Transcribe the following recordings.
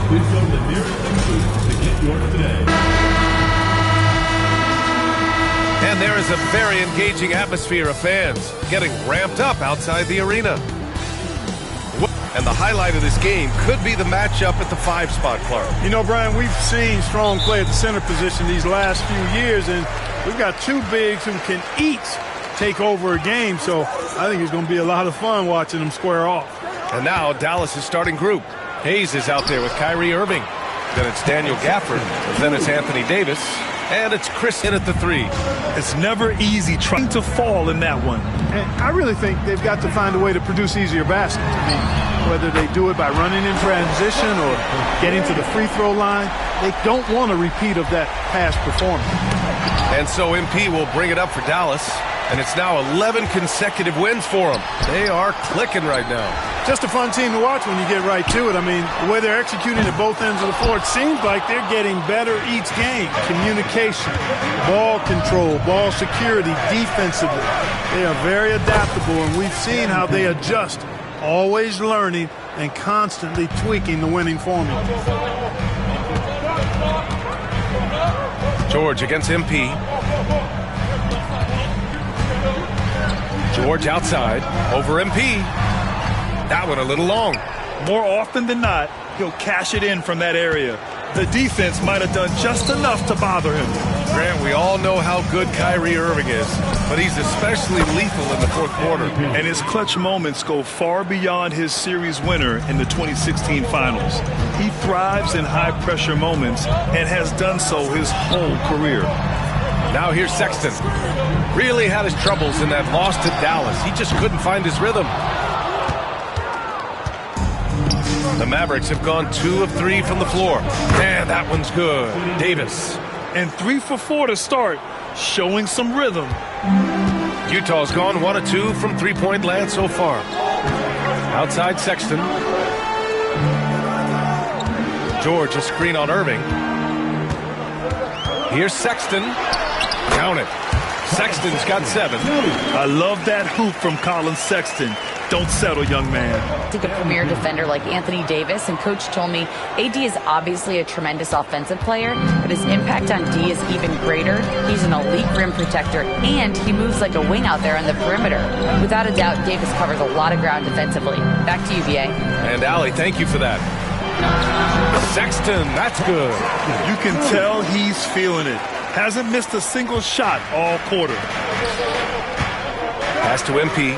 Please go to the nearest booth to get yours today. And there is a very engaging atmosphere of fans getting ramped up outside the arena. And the highlight of this game could be the matchup at the 5-spot, Clark. You know, Brian, we've seen strong play at the center position these last few years, and we've got two bigs who can each take over a game, so I think it's going to be a lot of fun watching them square off. And now Dallas' starting group. Hayes is out there with Kyrie Irving. Then it's Daniel Gafford. Then it's Anthony Davis. And it's Chris in at the 3. It's never easy trying to fall in that one. And I really think they've got to find a way to produce easier baskets. I mean, whether they do it by running in transition or getting to the free throw line, they don't want a repeat of that past performance. And so MP will bring it up for Dallas. And it's now 11 consecutive wins for them. They are clicking right now. Just a fun team to watch when you get right to it. I mean, the way they're executing at both ends of the floor, it seems like they're getting better each game. Communication, ball control, ball security, defensively. They are very adaptable, and we've seen how they adjust, always learning and constantly tweaking the winning formula. George against MP. George outside, over MP. That one a little long. More often than not, he'll cash it in from that area. The defense might have done just enough to bother him. Grant, we all know how good Kyrie Irving is, but he's especially lethal in the fourth quarter. And his clutch moments go far beyond his series winner in the 2016 finals. He thrives in high-pressure moments and has done so his whole career. Now here's Sexton. Really had his troubles in that loss to Dallas. He just couldn't find his rhythm. The Mavericks have gone 2 of 3 from the floor. And that one's good. Davis. And 3 for 4 to start, showing some rhythm. Utah's gone 1 of 2 from three-point land so far. Outside Sexton. George a screen on Irving. Here's Sexton. Count it. Sexton's got 7. I love that hoop from Colin Sexton. Don't settle, young man. Take a premier defender like Anthony Davis, and Coach told me AD is obviously a tremendous offensive player, but his impact on D is even greater. He's an elite rim protector, and he moves like a wing out there on the perimeter. Without a doubt, Davis covers a lot of ground defensively. Back to you, BA. And Allie, thank you for that. Sexton, that's good. You can tell he's feeling it. Hasn't missed a single shot all quarter. Pass to MP.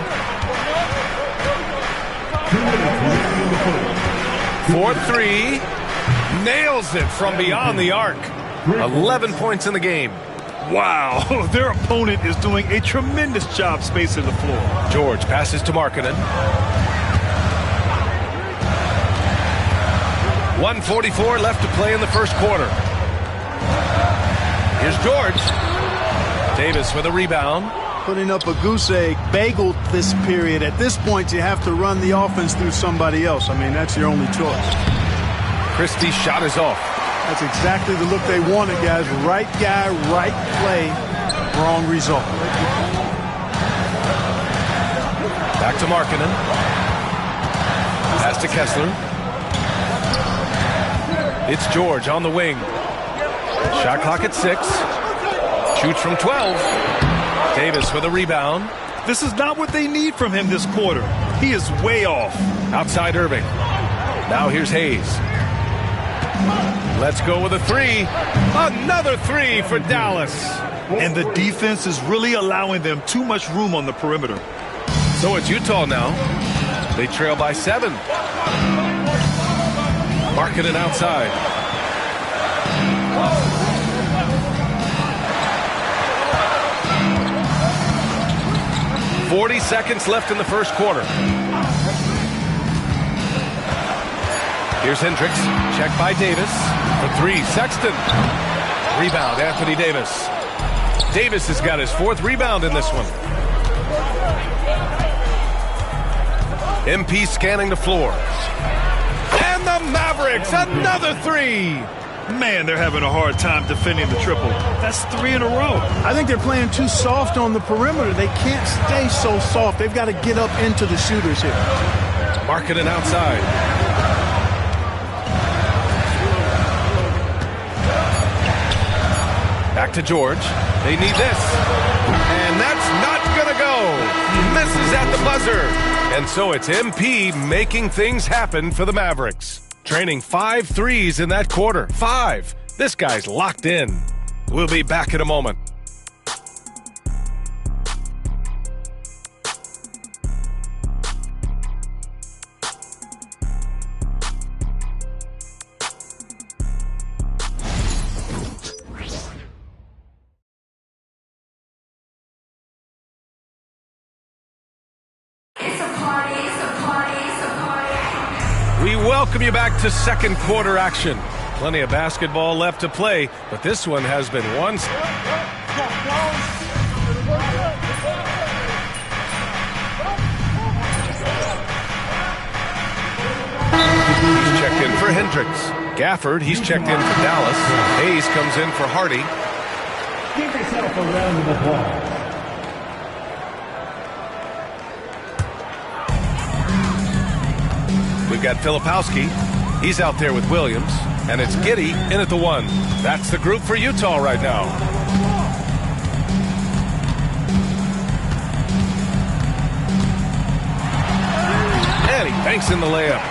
4-3. Nails it from beyond the arc. 11 points in the game. Wow, their opponent is doing a tremendous job spacing the floor. George passes to Markkanen. 1:44 left to play in the first quarter. Here's George. Davis with a rebound. Putting up a goose egg, bageled this period. At this point, you have to run the offense through somebody else. I mean, that's your only choice. Christie's shot is off. That's exactly the look they wanted, guys. Right guy, right play, wrong result. Back to Markkanen. Pass to Kessler. It's George on the wing. Shot clock at 6. Shoots from 12. Davis with a rebound. This is not what they need from him this quarter. He is way off. Outside Irving. Now here's Hayes. Let's go with a 3. Another 3 for Dallas. And the defense is really allowing them too much room on the perimeter. So it's Utah now. They trail by 7. Markkanen outside. .40 seconds left in the first quarter. Here's Hendricks. Checked by Davis. For 3, Sexton. Rebound, Anthony Davis. Davis has got his 4th rebound in this one. MP scanning the floor. And the Mavericks, another 3. Man, they're having a hard time defending the triple. That's 3 in a row. I think they're playing too soft on the perimeter. They can't stay so soft. They've got to get up into the shooters here. Markkanen outside. Back to George. They need this. And that's not going to go. Misses at the buzzer. And so it's MP making things happen for the Mavericks. Training 5 threes in that quarter. 5. This guy's locked in. We'll be back in a moment. We welcome you back to second quarter action. Plenty of basketball left to play, but this one has been one. He's checked in for Hendricks. Gafford, he's checked in for Dallas. Hayes comes in for Hardy. Give yourself a round of applause. We've got Filipowski. He's out there with Williams. And it's Giddey in at the 1. That's the group for Utah right now. And he banks in the layup.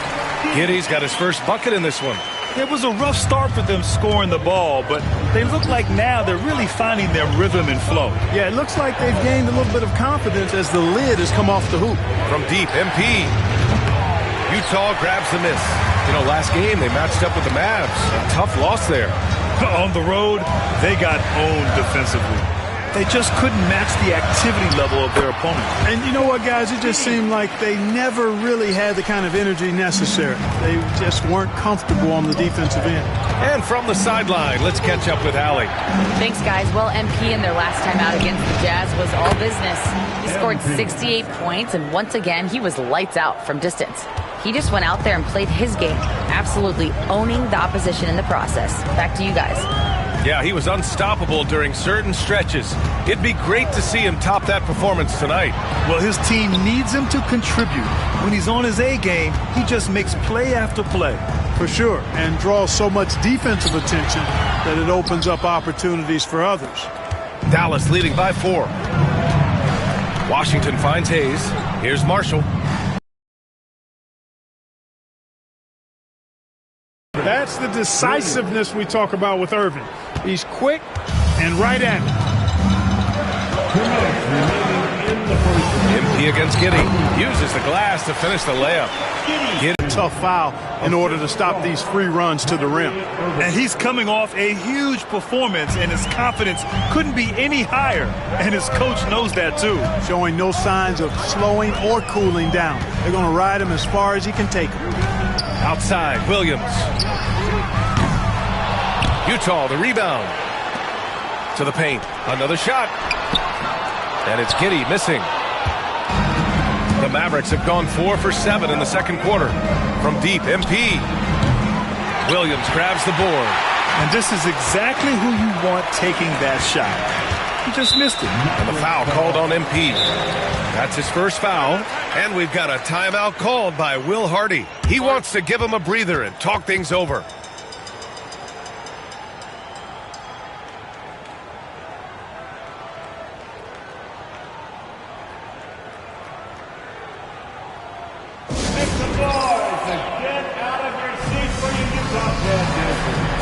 Giddey's got his first bucket in this one. It was a rough start for them scoring the ball, but they look like now they're really finding their rhythm and flow. Yeah, it looks like they've gained a little bit of confidence as the lid has come off the hoop. From deep, MP. Utah grabs the miss. You know, last game they matched up with the Mavs. A tough loss there. On the road, they got owned defensively. They just couldn't match the activity level of their opponent. And you know what, guys? It just seemed like they never really had the kind of energy necessary. They just weren't comfortable on the defensive end. And from the sideline, let's catch up with Allie. Thanks, guys. Well, MP in their last time out against the Jazz was all business. He scored 68 points, and once again, he was lights out from distance. He just went out there and played his game, absolutely owning the opposition in the process. Back to you guys. Yeah, he was unstoppable during certain stretches. It'd be great to see him top that performance tonight. Well, his team needs him to contribute. When he's on his A game, he just makes play after play. For sure, and draws so much defensive attention that it opens up opportunities for others. Dallas leading by 4. Washington finds Hayes. Here's Marshall. That's the decisiveness we talk about with Irving. He's quick and right at it. MP against Giddey. Uses the glass to finish the layup. Giddey. Tough foul in order to stop these free runs to the rim. And he's coming off a huge performance, and his confidence couldn't be any higher. And his coach knows that, too. Showing no signs of slowing or cooling down. They're going to ride him as far as he can take him. Outside, Williams. Utah, the rebound. To the paint. Another shot. And it's Giddey missing. The Mavericks have gone 4 for 7 in the second quarter. From deep, MP. Williams grabs the board. And this is exactly who you want taking that shot. He just missed it. And the foul called on MP. That's his first foul. And we've got a timeout called by Will Hardy. He wants to give him a breather and talk things over. Make some noise and get out of your seats for your Utah Jazz dancers.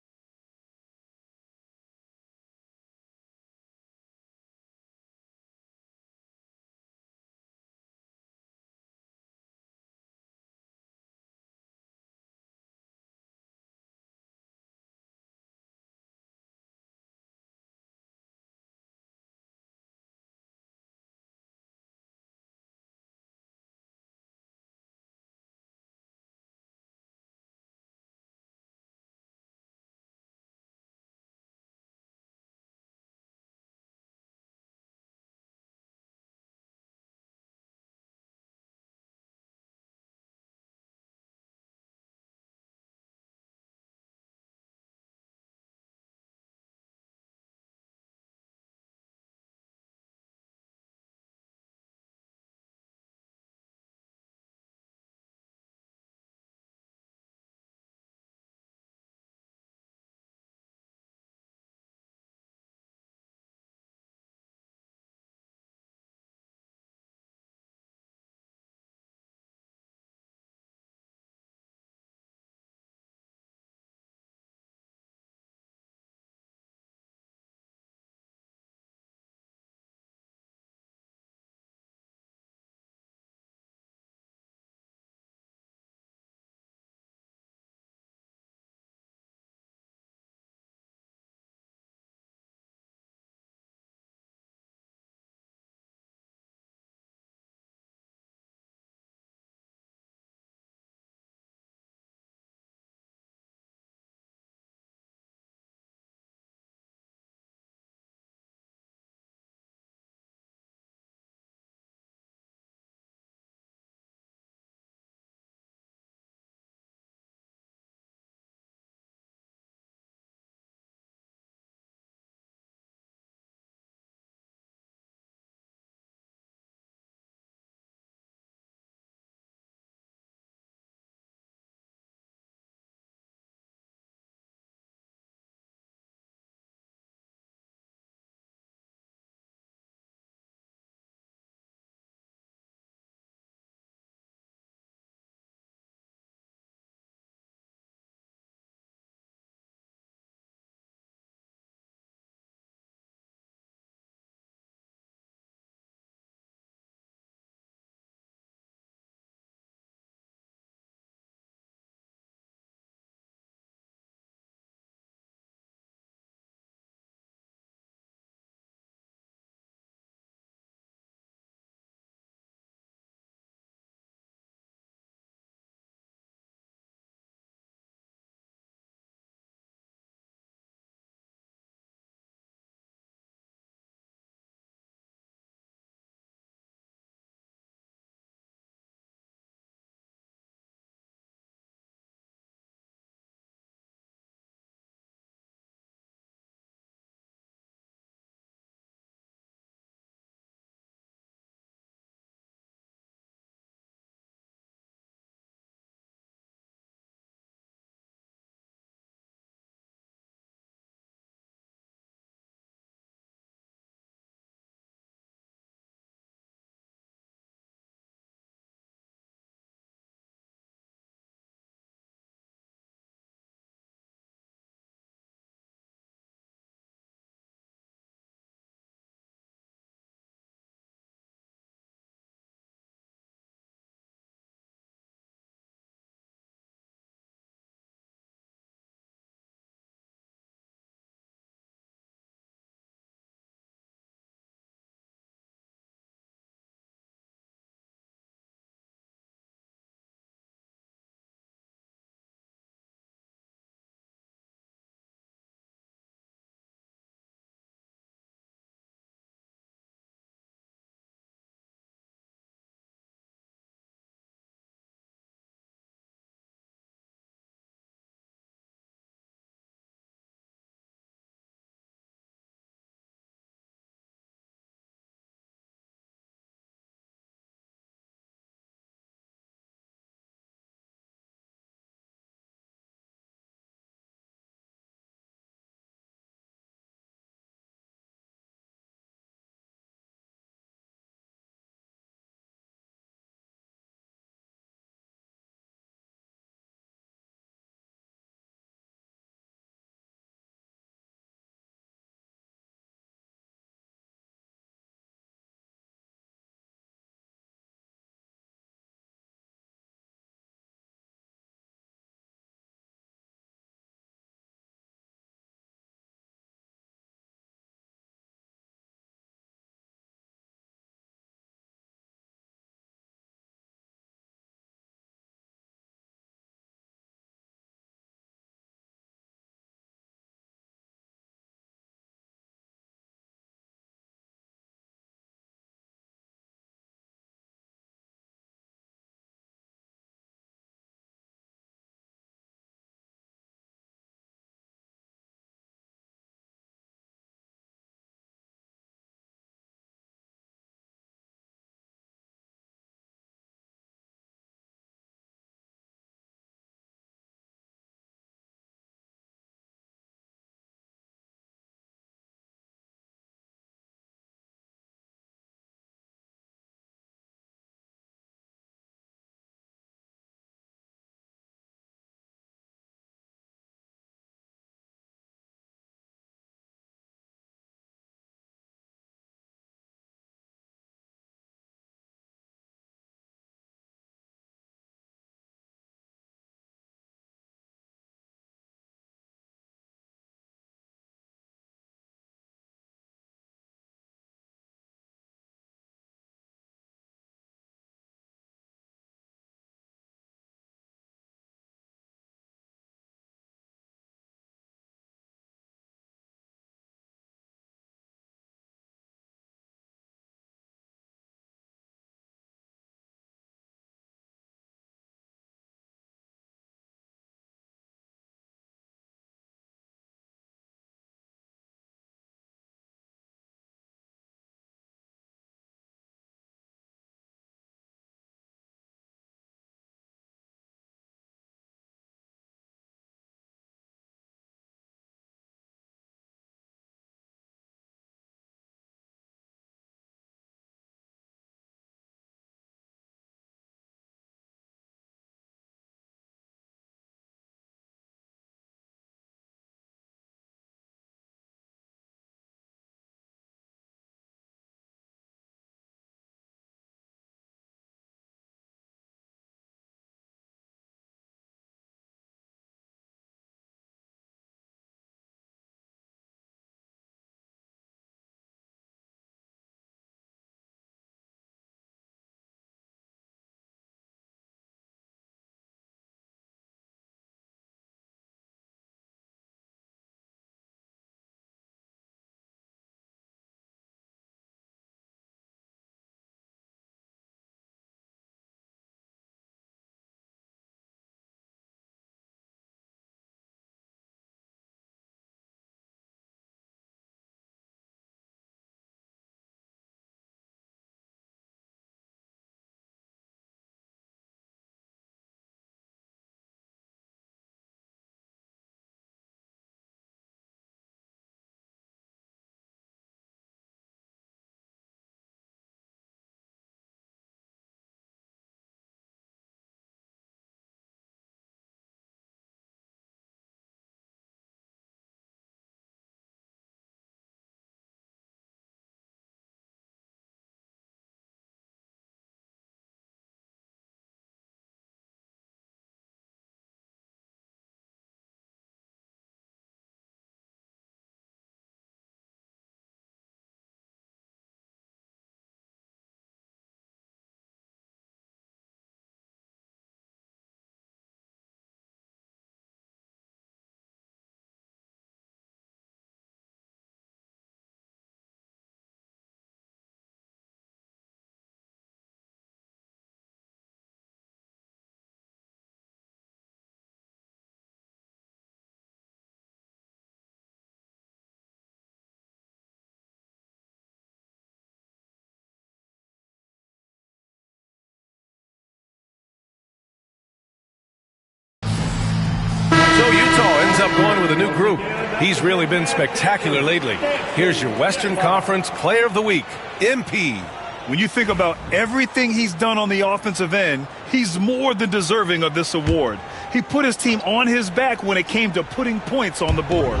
up going with a new group. He's really been spectacular lately. Here's your Western Conference Player of the Week, MP. When you think about everything he's done on the offensive end, he's more than deserving of this award. He put his team on his back when it came to putting points on the board.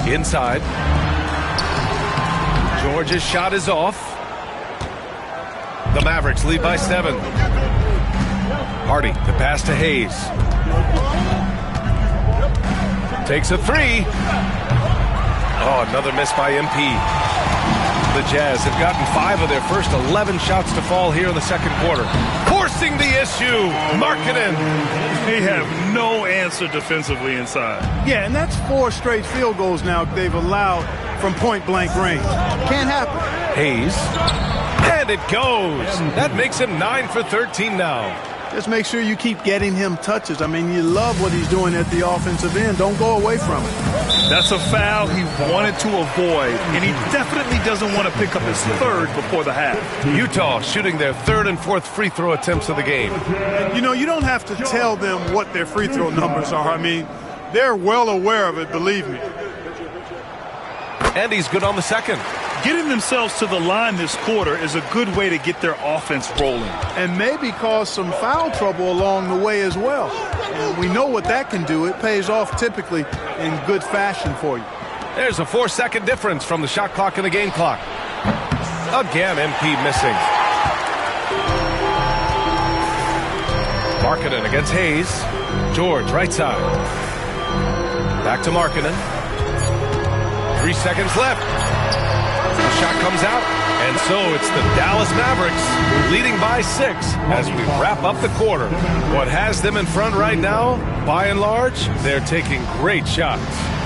Inside. George's shot is off. The Mavericks lead by 7. Hardy, the pass to Hayes. Takes a 3. Oh, another miss by MP. The Jazz have gotten 5 of their first 11 shots to fall here in the second quarter. Forcing the issue. Markkanen. They have no answer defensively inside. Yeah, and that's 4 straight field goals now they've allowed from point-blank range. Can't happen. Hayes. And it goes. That makes him 9 for 13 now. Just make sure you keep getting him touches. I mean, you love what he's doing at the offensive end. Don't go away from it. That's a foul he wanted to avoid, and he definitely doesn't want to pick up his 3rd before the half. Utah shooting their 3rd and 4th free throw attempts of the game. You know, you don't have to tell them what their free throw numbers are. I mean, they're well aware of it, believe me. And he's good on the second. Getting themselves to the line this quarter is a good way to get their offense rolling. And maybe cause some foul trouble along the way as well. And we know what that can do. It pays off typically in good fashion for you. There's a 4-second difference from the shot clock and the game clock. Again, MP missing. Markkanen against Hayes. George, right side. Back to Markkanen. 3 seconds left. The shot comes out, and so it's the Dallas Mavericks leading by 6 as we wrap up the quarter. What has them in front right now, by and large, they're taking great shots.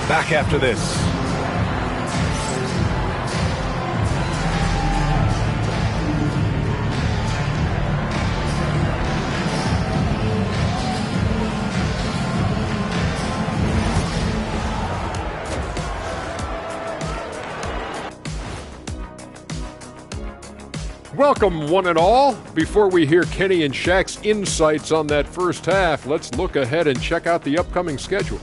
Back after this. Welcome, one and all. Before we hear Kenny and Shaq's insights on that first half, let's look ahead and check out the upcoming schedule.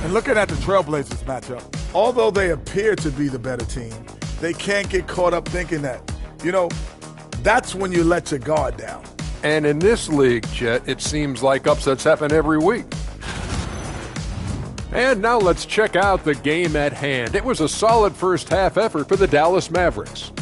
And looking at the Trailblazers matchup, although they appear to be the better team, they can't get caught up thinking that. You know, that's when you let your guard down. And in this league, Jet, it seems like upsets happen every week. And now let's check out the game at hand. It was a solid first half effort for the Dallas Mavericks.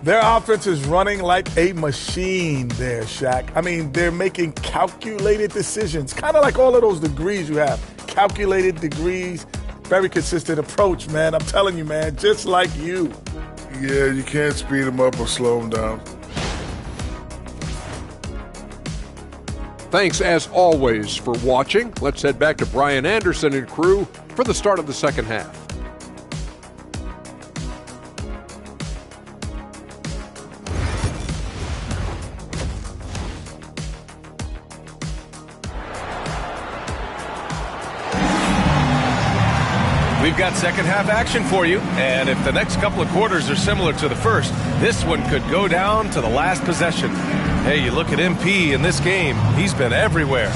Their offense is running like a machine there, Shaq. I mean, they're making calculated decisions, kind of like all of those degrees you have. Calculated degrees, very consistent approach, man. I'm telling you, man, just like you. Yeah, you can't speed them up or slow them down. Thanks, as always, for watching. Let's head back to Brian Anderson and crew for the start of the second half. We've got second half action for you, and if the next couple of quarters are similar to the first, this one could go down to the last possession. Hey, you look at MP in this game, he's been everywhere.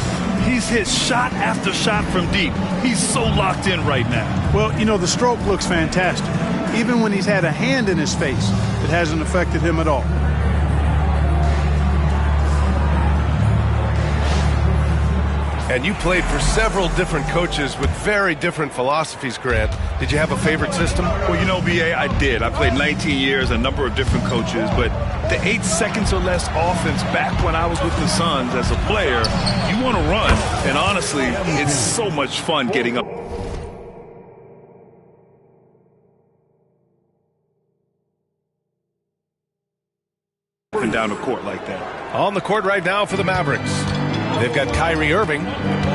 He's hit shot after shot from deep. He's so locked in right now. Well, you know, the stroke looks fantastic. Even when he's had a hand in his face, it hasn't affected him at all. And you played for several different coaches with very different philosophies, Grant. Did you have a favorite system? Well, you know, B.A., I did. I played 19 years, a number of different coaches, but the 8 seconds or less offense back when I was with the Suns as a player, you want to run. And honestly, it's so much fun getting up and down the court like that. On the court right now for the Mavericks. They've got Kyrie Irving.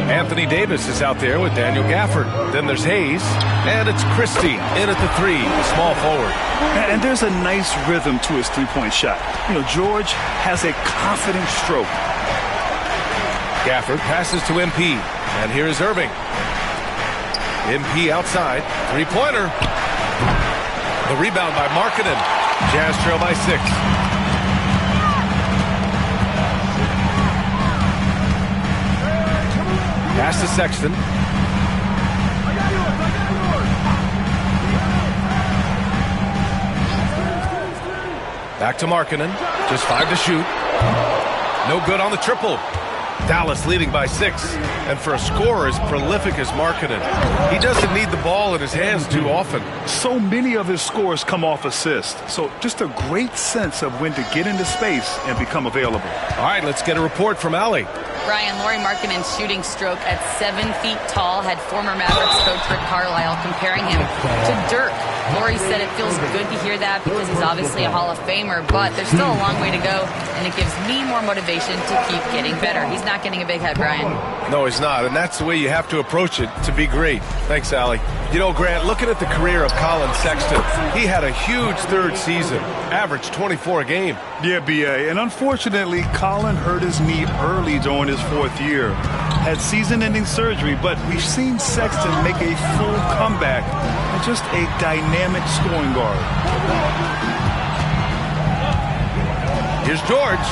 Anthony Davis is out there with Daniel Gafford. Then there's Hayes. And it's Christie in at the 3, the small forward. And there's a nice rhythm to his three-point shot. You know, George has a confident stroke. Gafford passes to MP. And here's Irving. MP outside. Three-pointer. The rebound by Markkanen. Jazz trail by 6. Pass to Sexton. Back to Markkanen. Just 5 to shoot. No good on the triple. Dallas leading by 6. And for a scorer as prolific as Markkanen, he doesn't need the ball in his hands too often. So many of his scores come off assist. So just a great sense of when to get into space and become available. All right, let's get a report from Allie. Brian, Lauri Markkanen's shooting stroke at 7 feet tall had former Mavericks coach Rick Carlisle comparing him to Dirk. Lauri said it feels good to hear that because he's obviously a Hall of Famer, but there's still a long way to go, and it gives me more motivation to keep getting better. He's not getting a big head, Brian. No, he's not, and that's the way you have to approach it to be great. Thanks, Allie. You know, Grant, looking at the career of Colin Sexton, he had a huge third season, averaged 24 a game. Yeah, B.A., and unfortunately, Colin hurt his knee early during his 4th year. Had season-ending surgery, but we've seen Sexton make a full comeback and just a dynamic scoring guard. Here's George.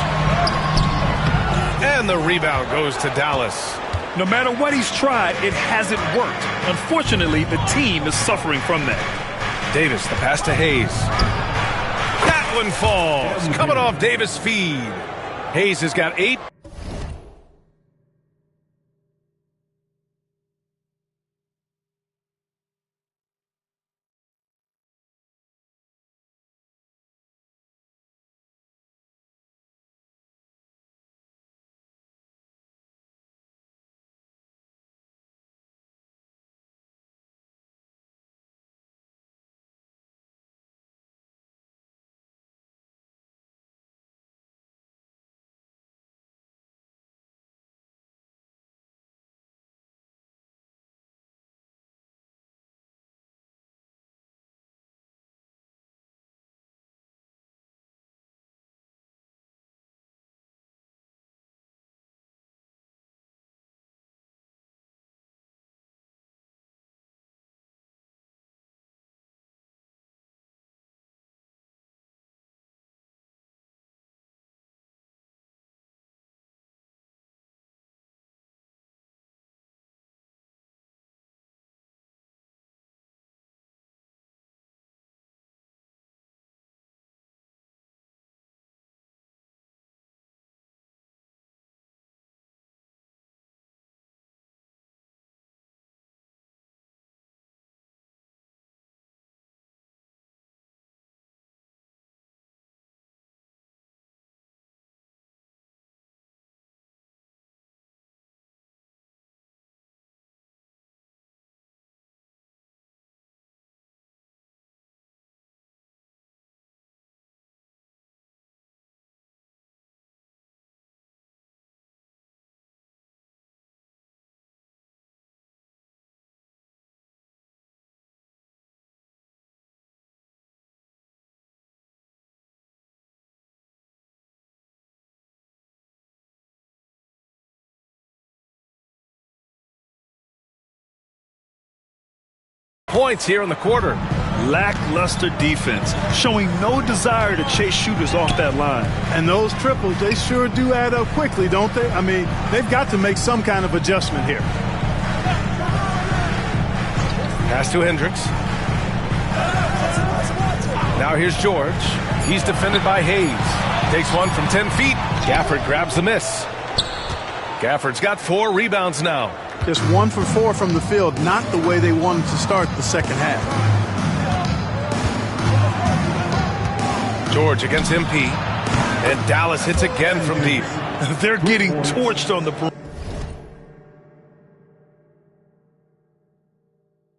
And the rebound goes to Dallas. No matter what he's tried, it hasn't worked. Unfortunately, the team is suffering from that. Davis, the pass to Hayes. That one falls. Coming off Davis' feed. Hayes has got 8. Points here in the quarter. Lackluster defense, showing no desire to chase shooters off that line. And those triples, they sure do add up quickly, don't they? I mean, they've got to make some kind of adjustment here. Pass to Hendricks. Now here's George. He's defended by Hayes. Takes one from 10 feet. Gafford grabs the miss. Gafford's got 4 rebounds now. Just 1 for 4 from the field, not the way they wanted to start the second half. George against MP. And Dallas hits again from deep. They're getting torched on the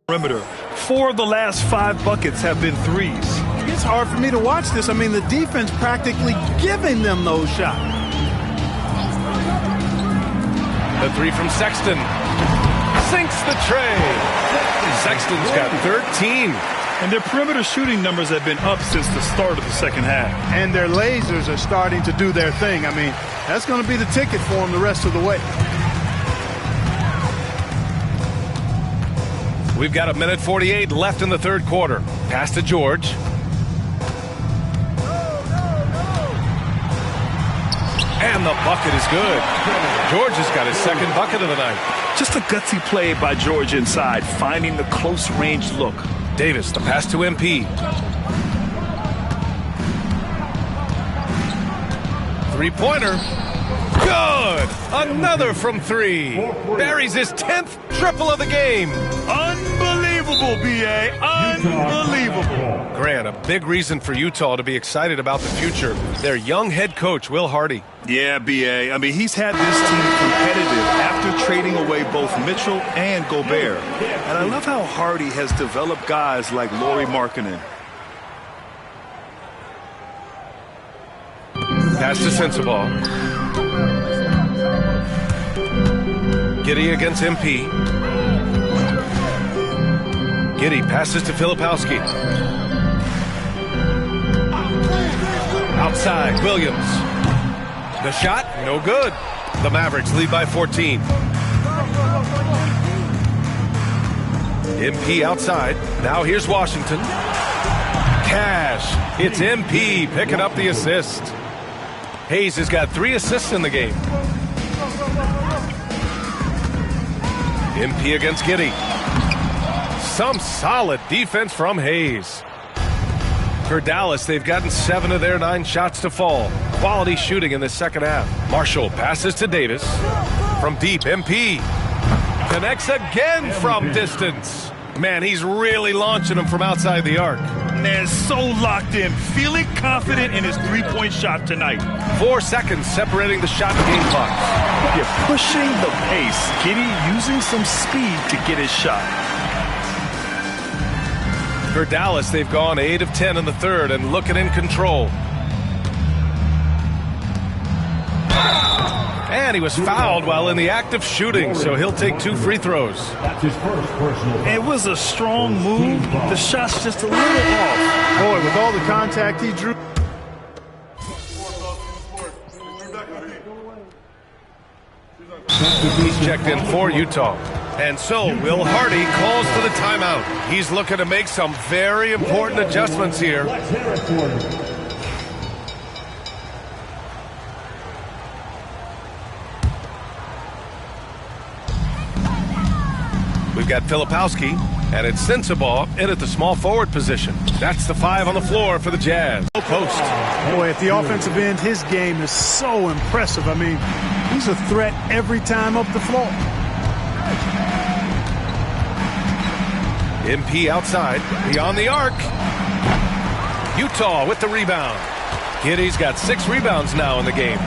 perimeter. 4 of the last 5 buckets have been threes. It's hard for me to watch this. I mean, the defense practically giving them those shots. The 3 from Sexton. Sinks the tray. Sexton's got 13. And their perimeter shooting numbers have been up since the start of the second half. And their lasers are starting to do their thing. I mean, that's going to be the ticket for them the rest of the way. We've got 1:48 left in the third quarter. Pass to George. And the bucket is good. George has got his second bucket of the night. Just a gutsy play by George inside, finding the close-range look. Davis, the pass to MP. Three-pointer. Good! Another from three. Buries his 10th triple of the game. Unbelievable, B.A. Unbelievable. Grant, a big reason for Utah to be excited about the future. Their young head coach, Will Hardy. Yeah, B.A. I mean, he's had this team competitive after trading away both Mitchell and Gobert. And I love how Hardy has developed guys like Lauri Markkanen. Pass to Sensabaugh. Giddey against MP. Giddey passes to Filipowski. Outside, Williams. The shot, no good. The Mavericks lead by 14. MP outside. Now here's Washington. Cash. It's MP picking up the assist. Hayes has got 3 assists in the game. MP against Giddey. Some solid defense from Hayes. For Dallas, they've gotten 7 of their 9 shots to fall. Quality shooting in the second half. Marshall passes to Davis. From deep, MP. Connects again from distance. Man, he's really launching them from outside the arc. Man, so locked in, feeling confident in his three-point shot tonight. 4 seconds separating the shot and game clock. You're pushing the pace. Giddey using some speed to get his shot. For Dallas, they've gone 8 of 10 in the third and looking in control. And he was fouled while in the act of shooting, so he'll take 2 free throws. That's his first personal. It was a strong move. The shot's just a little off. Boy, with all the contact he drew. He's checked in for Utah. And so Will Hardy calls for the timeout. He's looking to make some very important adjustments here. Let's hear it for him. We've got Filipowski, and it's Sensabaugh in at the small forward position. That's the 5 on the floor for the Jazz. Post. Boy, at the offensive end, his game is so impressive. I mean, he's a threat every time up the floor. MP outside, beyond the arc. Utah with the rebound. Giddey's got 6 rebounds now in the game.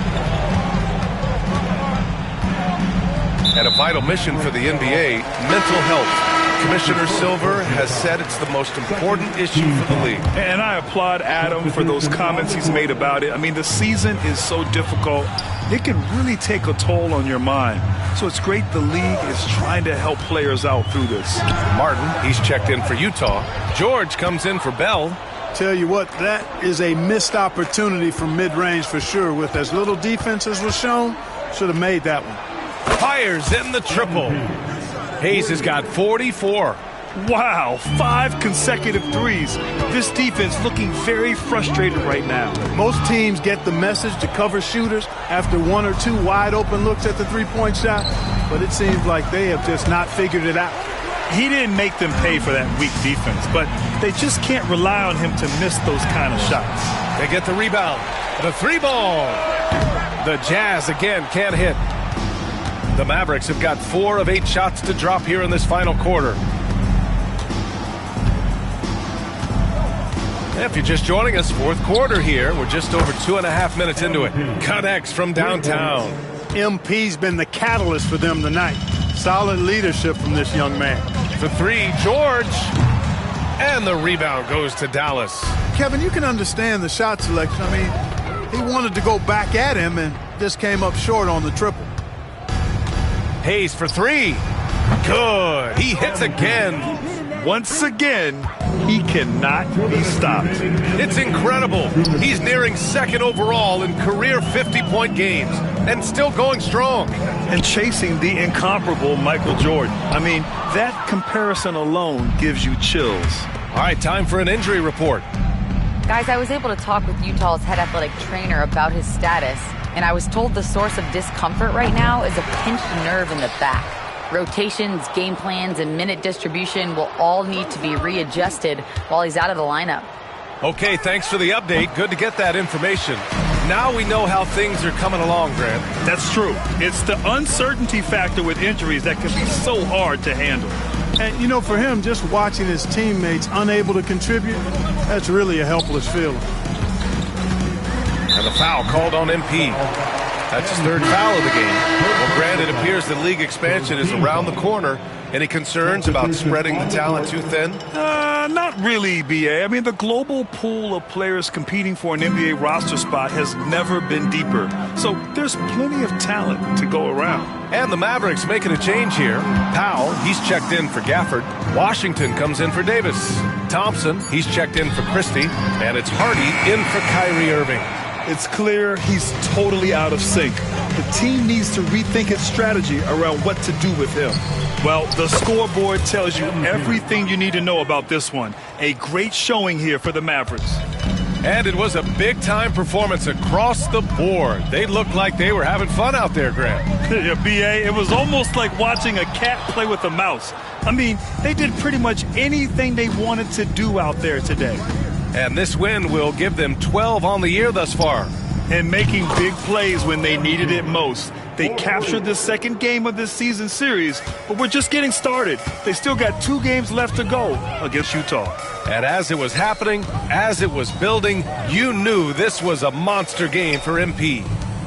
And a vital mission for the NBA, mental health. Commissioner Silver has said it's the most important issue for the league. And I applaud Adam for those comments he's made about it. I mean, the season is so difficult. It can really take a toll on your mind. So it's great the league is trying to help players out through this. Martin, he's checked in for Utah. George comes in for Bell. Tell you what, that is a missed opportunity from mid-range for sure. With as little defense as was shown, should have made that one. Fires in the triple. Hayes has got 44. Wow, 5 consecutive threes. This defense looking very frustrated right now. Most teams get the message to cover shooters after 1 or 2 wide open looks at the three-point shot, but it seems like they have just not figured it out. He didn't make them pay for that weak defense, but they just can't rely on him to miss those kind of shots. They get the rebound. The 3-ball. The Jazz again can't hit. The Mavericks have got 4 of 8 shots to drop here in this final quarter. If you're just joining us, 4th quarter here. We're just over 2.5 minutes into it. Connects from downtown. MP's been the catalyst for them tonight. Solid leadership from this young man. For 3, George. And the rebound goes to Dallas. Kevin, you can understand the shot selection. I mean, he wanted to go back at him and just came up short on the triple. Hayes for 3. Good. He hits again. Once again, he cannot be stopped. It's incredible. He's nearing 2nd overall in career 50-point games and still going strong. And chasing the incomparable Michael Jordan. I mean, that comparison alone gives you chills. All right, time for an injury report. Guys, I was able to talk with Utah's head athletic trainer about his status, and I was told the source of discomfort right now is a pinched nerve in the back. Rotations, game plans, and minute distribution will all need to be readjusted while he's out of the lineup. Okay, thanks for the update. Good to get that information. Now we know how things are coming along, Grant. That's true. It's the uncertainty factor with injuries that can be so hard to handle. And, you know, for him, just watching his teammates unable to contribute, that's really a helpless feeling. And the foul called on MP. That's his third foul of the game. Well, Grant, it appears that league expansion is around the corner. Any concerns about spreading the talent too thin? Not really, B.A. I mean, the global pool of players competing for an NBA roster spot has never been deeper. So there's plenty of talent to go around. And the Mavericks making a change here. Powell, he's checked in for Gafford. Washington comes in for Davis. Thompson, he's checked in for Christie. And it's Hardy in for Kyrie Irving. It's clear he's totally out of sync. The team needs to rethink its strategy around what to do with him. Well, the scoreboard tells you everything you need to know about this one. A great showing here for the Mavericks. And it was a big-time performance across the board. They looked like they were having fun out there, Grant. Yeah, B.A., it was almost like watching a cat play with a mouse. I mean, they did pretty much anything they wanted to do out there today. And this win will give them 12 on the year thus far. And making big plays when they needed it most. They captured the second game of this season series, but we're just getting started. They still got 2 games left to go against Utah. And as it was happening, as it was building, you knew this was a monster game for MP.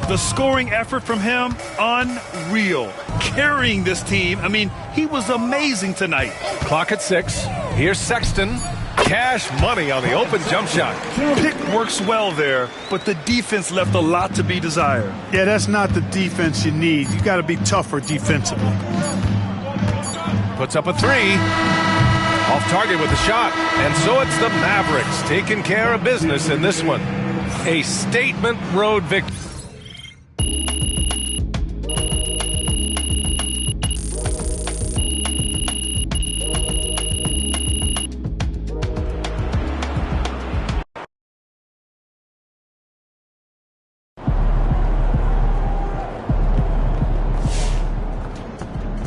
The scoring effort from him, unreal. Carrying this team, I mean, he was amazing tonight. Clock at 6. Here's Sexton. Cash money on the open jump shot. Pick works well there, but the defense left a lot to be desired. Yeah, that's not the defense you need. You got to be tougher defensively. Puts up a 3. Off target with a shot. And so it's the Mavericks taking care of business in this one. A statement road victory.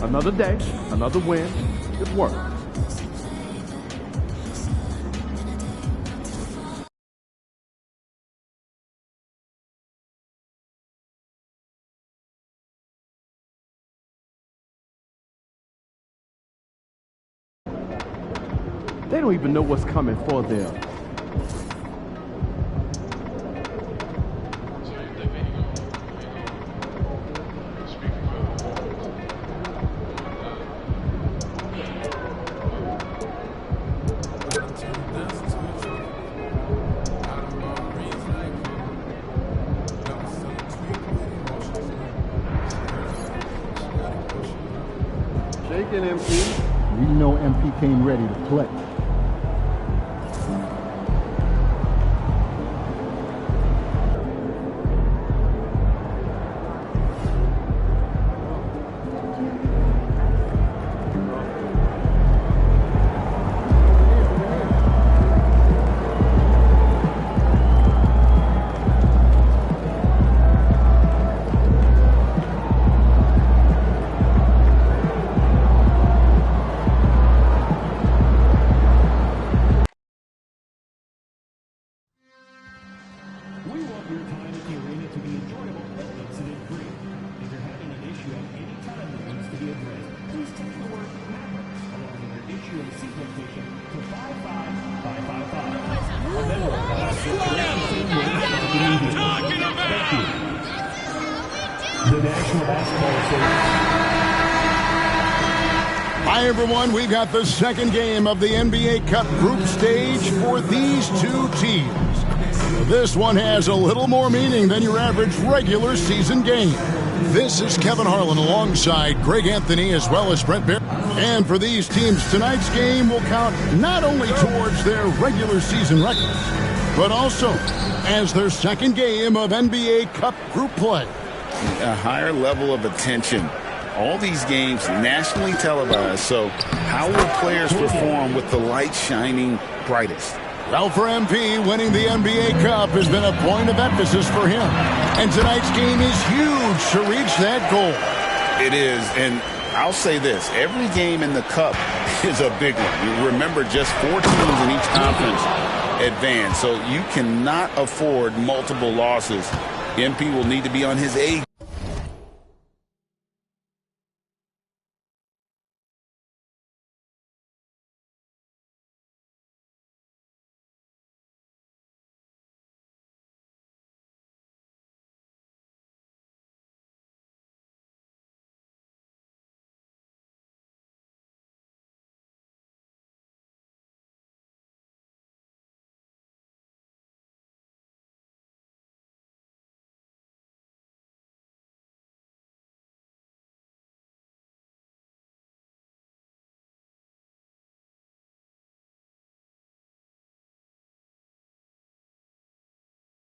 Another day, another win. Good work. They don't even know what's coming for them. MP. We know MP came ready to play. Hi, everyone. We've got the second game of the NBA Cup group stage for these two teams. This one has a little more meaning than your average regular season game. This is Kevin Harlan alongside Greg Anthony as well as Brent Barry. And for these teams, tonight's game will count not only towards their regular season record, but also as their second game of NBA Cup group play. A higher level of attention. All these games nationally televised, so how will players perform with the light shining brightest? Well, for MP, winning the NBA Cup has been a point of emphasis for him. And tonight's game is huge to reach that goal. It is, and I'll say this. Every game in the Cup is a big one. You remember, just 4 teams in each conference advance, so you cannot afford multiple losses. MP will need to be on his A.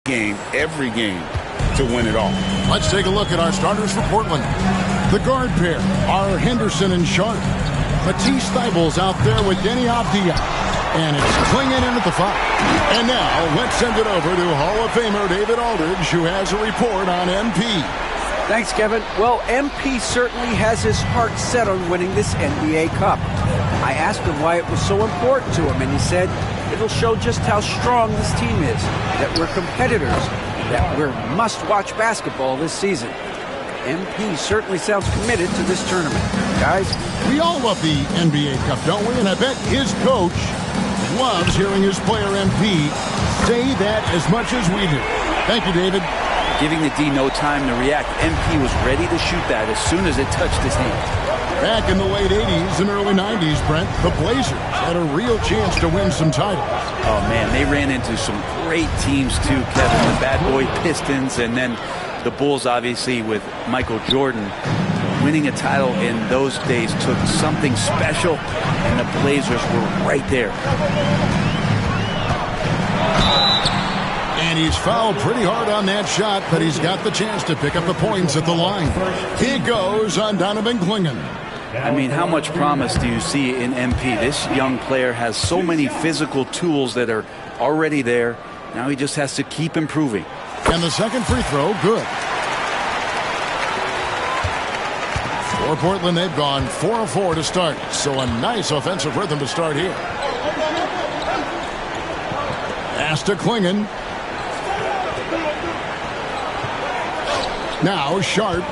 Game, every game, to win it all. Let's take a look at our starters for Portland. The guard pair are Henderson and Sharp. Matisse Thybulle's out there with Denny Avdia. And it's Clingan in at the 5. And now, let's send it over to Hall of Famer David Aldridge, who has a report on MP. Thanks, Kevin. Well, MP certainly has his heart set on winning this NBA Cup. I asked him why it was so important to him, and he said it'll show just how strong this team is, that we're competitors, that we're must-watch basketball this season. MP certainly sounds committed to this tournament. Guys, we all love the NBA Cup, don't we? And I bet his coach loves hearing his player MP say that as much as we do. Thank you, David. Giving the D no time to react. MP was ready to shoot that as soon as it touched his hand. Back in the late 80s and early 90s, Brent, the Blazers had a real chance to win some titles. Oh, man, they ran into some great teams, too, Kevin. The Bad Boy Pistons, and then the Bulls, obviously, with Michael Jordan. Winning a title in those days took something special, and the Blazers were right there. And he's fouled pretty hard on that shot, but he's got the chance to pick up the points at the line. He goes on Donovan Clingan. I mean, how much promise do you see in MP? This young player has so many physical tools that are already there. Now he just has to keep improving. And the second free throw, good. For Portland, they've gone 4 of 4 to start. So a nice offensive rhythm to start here. Pass to Clingan. Now Sharp.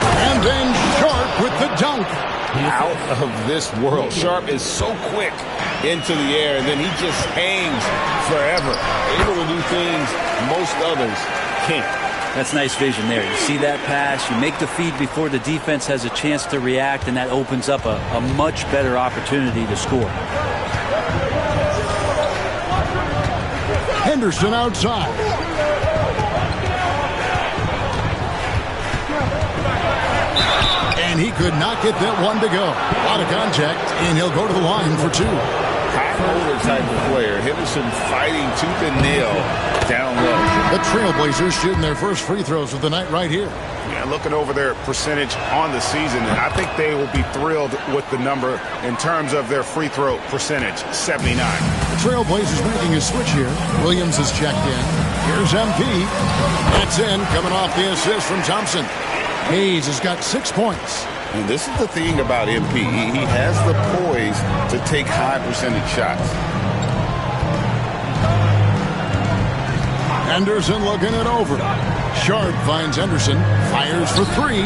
And then Sharp with the dunk. Out of this world. Sharp is so quick into the air, and then he just hangs forever. Able to do things most others can't. That's nice vision there. You see that pass, you make the feed before the defense has a chance to react, and that opens up a much better opportunity to score. Henderson outside. And he could not get that one to go. Out of contact, and he'll go to the line for 2. High roller type of player. Henderson fighting tooth and nail down low. The Trailblazers shooting their first free throws of the night right here. Yeah, looking over their percentage on the season, and I think they will be thrilled with the number in terms of their free throw percentage, 79. The Trailblazers making a switch here. Williams is checked in. Here's MP. That's in, coming off the assist from Thompson. Hayes has got 6 points. And this is the thing about MP. He has the poise to take high percentage shots. Henderson looking it over. Sharp finds Henderson. Fires for 3.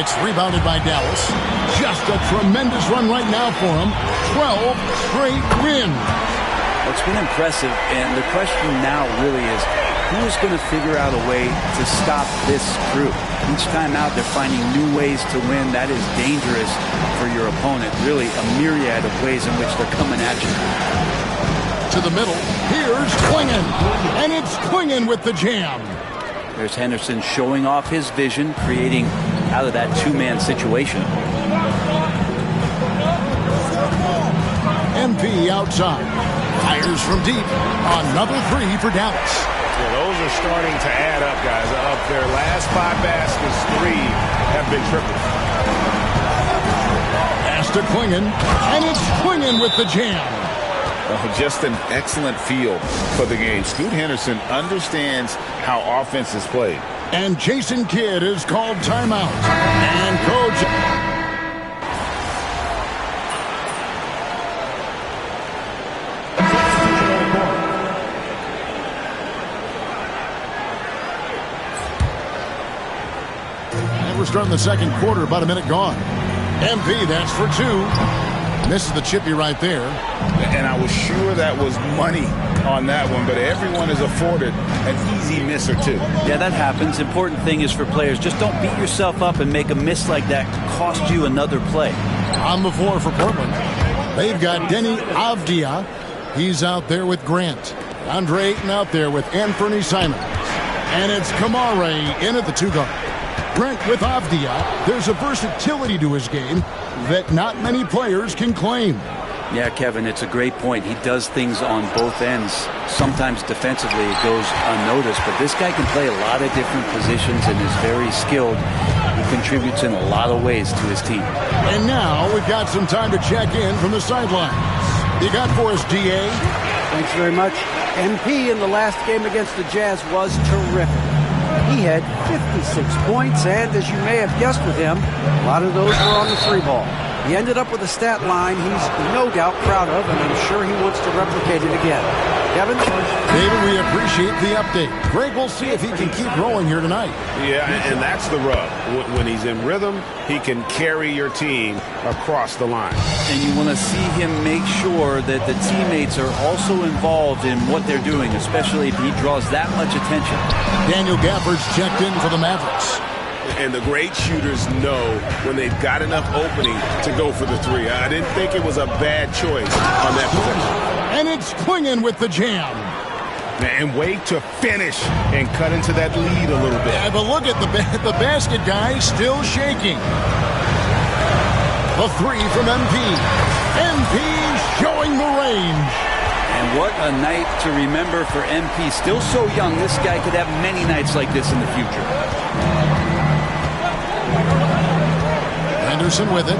It's rebounded by Dallas. Just a tremendous run right now for him. 12 straight wins. It's been impressive, and the question now really is, who is going to figure out a way to stop this group? Each time out, they're finding new ways to win. That is dangerous for your opponent. Really, a myriad of ways in which they're coming at you. To the middle. Here's Clingan. And it's Clingan with the jam. There's Henderson showing off his vision, creating out of that two-man situation. MP outside. Fires from deep. Another 3 for Dallas. Yeah, those are starting to add up, guys. Of their last 5 baskets, 3 have been triples. Pass to Clingan. And it's Clingan with the jam. Just an excellent feel for the game. Scoot Henderson understands how offense is played. And Jason Kidd is called timeout. And Coach... We're starting the second quarter, about a minute gone. MP, that's for 2. Misses the chippy right there. And I was sure that was money on that one, but everyone is afforded an easy miss or 2. Yeah, that happens. Important thing is for players, just don't beat yourself up and make a miss like that cost you another play. On the floor for Portland, they've got Denny Avdia. He's out there with Grant. Andre Ayton out there with Anthony Simons. And it's Kamare in at the 2 guard. Brent with Avdia, there's a versatility to his game that not many players can claim. Yeah, Kevin, it's a great point. He does things on both ends. Sometimes defensively it goes unnoticed, but this guy can play a lot of different positions and is very skilled. He contributes in a lot of ways to his team. And now we've got some time to check in from the sidelines. You got for us, DA? Thanks very much. MP in the last game against the Jazz was terrific. He had 56 points, and as you may have guessed with him, a lot of those were on the 3 ball. He ended up with a stat line he's no doubt proud of, and I'm sure he wants to replicate it again. Kevin? David, we appreciate the update. Greg, we'll see if he can keep growing here tonight. Yeah, and that's the rub. When he's in rhythm, he can carry your team across the line. And you want to see him make sure that the teammates are also involved in what they're doing, especially if he draws that much attention. Daniel Gafford's checked in for the Mavericks. And the great shooters know when they've got enough opening to go for the 3. I didn't think it was a bad choice on that possession. And it's Klingon with the jam. And wait to finish and cut into that lead a little bit. Yeah, but look at the basket guy still shaking. The 3 from MP. MP showing the range. And what a night to remember for MP. Still so young, this guy could have many nights like this in the future. Anderson with it.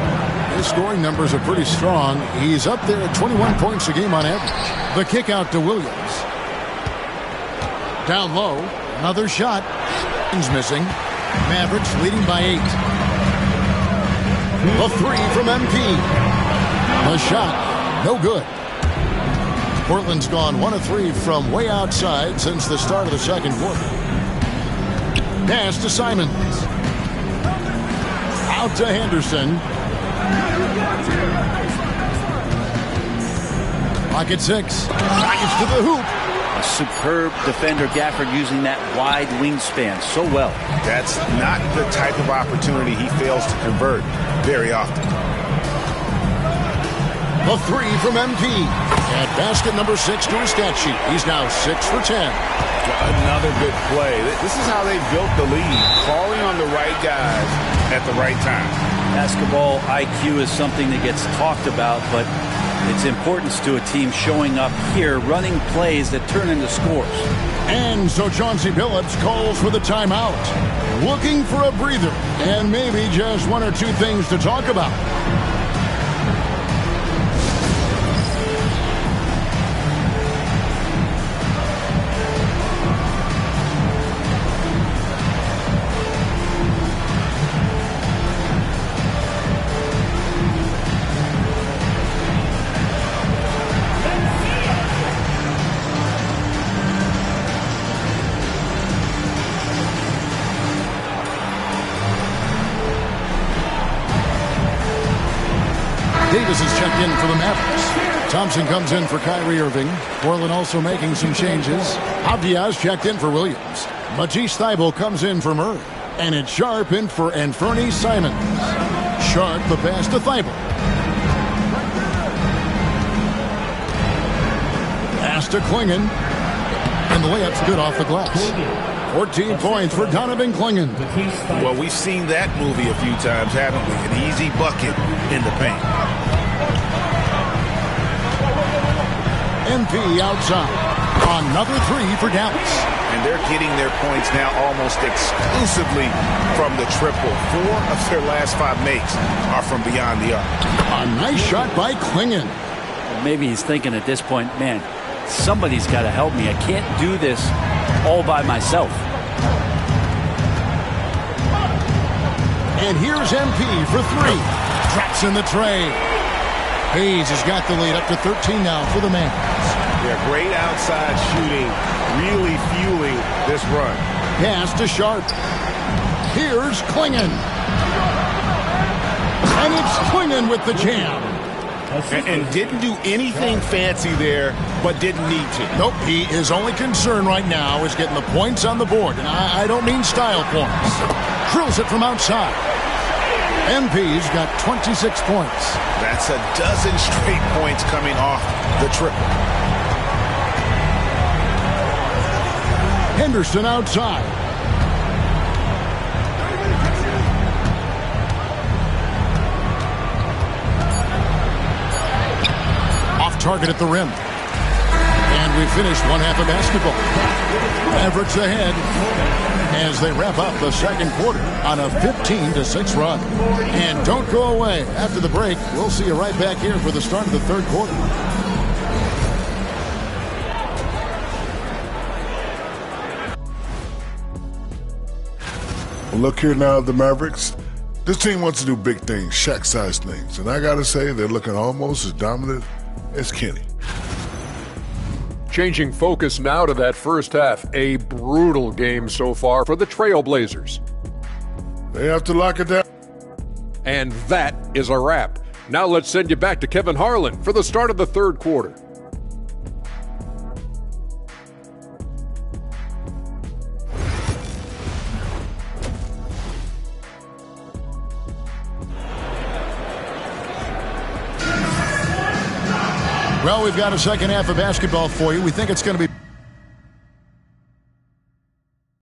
His scoring numbers are pretty strong. He's up there at 21 points a game on average. The kick out to Williams. Down low. Another shot. He's missing. Mavericks leading by 8. The 3 from MP. The shot. No good. Portland's gone 1 of 3 from way outside since the start of the second quarter. Pass to Simons. Out to Henderson. Pocket 6. Drives to the hoop. A superb defender, Gafford, using that wide wingspan so well. That's not the type of opportunity he fails to convert very often. The 3 from MP. At basket number 6 to his stat sheet. He's now 6 for 10. Another good play. This is how they built the lead. Calling on the right guys at the right time. Basketball IQ is something that gets talked about, but its importance to a team showing up here, running plays that turn into scores. And so Chauncey Billups calls for the timeout. Looking for a breather and maybe just 1 or 2 things to talk about. Davis is checked in for the Mavericks. Thompson comes in for Kyrie Irving. Portland also making some changes. Avdia's checked in for Williams. Matisse Thybulle comes in for Murray. And it's Sharp in for Anthony Simons. Sharp the pass to Thybulle. Pass to Klingon. And the layup's good off the glass. 14 points for Donovan Klingon. Well, we've seen that movie a few times, haven't we? An easy bucket in the paint. MP outside. Another 3 for Dallas. And they're getting their points now almost exclusively from the triple. 4 of their last 5 makes are from beyond the arc. A nice shot by Klingon. Maybe he's thinking at this point, man, somebody's got to help me. I can't do this all by myself. And here's MP for three. Drops in the tray. Hayes has got the lead up to 13 now for the Mavs. Yeah, great outside shooting, really fueling this run. Pass to Sharp. Here's Klingon. And it's Klingon with the jam. And didn't do anything fancy there, but didn't need to. Nope, his only concern right now is getting the points on the board. And I don't mean style points. Drills it from outside. MP's got 26 points. That's a dozen straight points coming off the triple. Henderson outside. Off target at the rim. And we finished one half of basketball. Mavericks ahead as they wrap up the second quarter on a 15-6 run. And don't go away. After the break, we'll see you right back here for the start of the third quarter. Well, look here now, the Mavericks. This team wants to do big things, Shaq-sized things. And I got to say, they're looking almost as dominant as Kenny. Changing focus now to that first half. A brutal game so far for the Trailblazers. They have to lock it down. And that is a wrap. Now let's send you back to Kevin Harlan for the start of the third quarter. Well, we've got a second half of basketball for you. We think it's going to be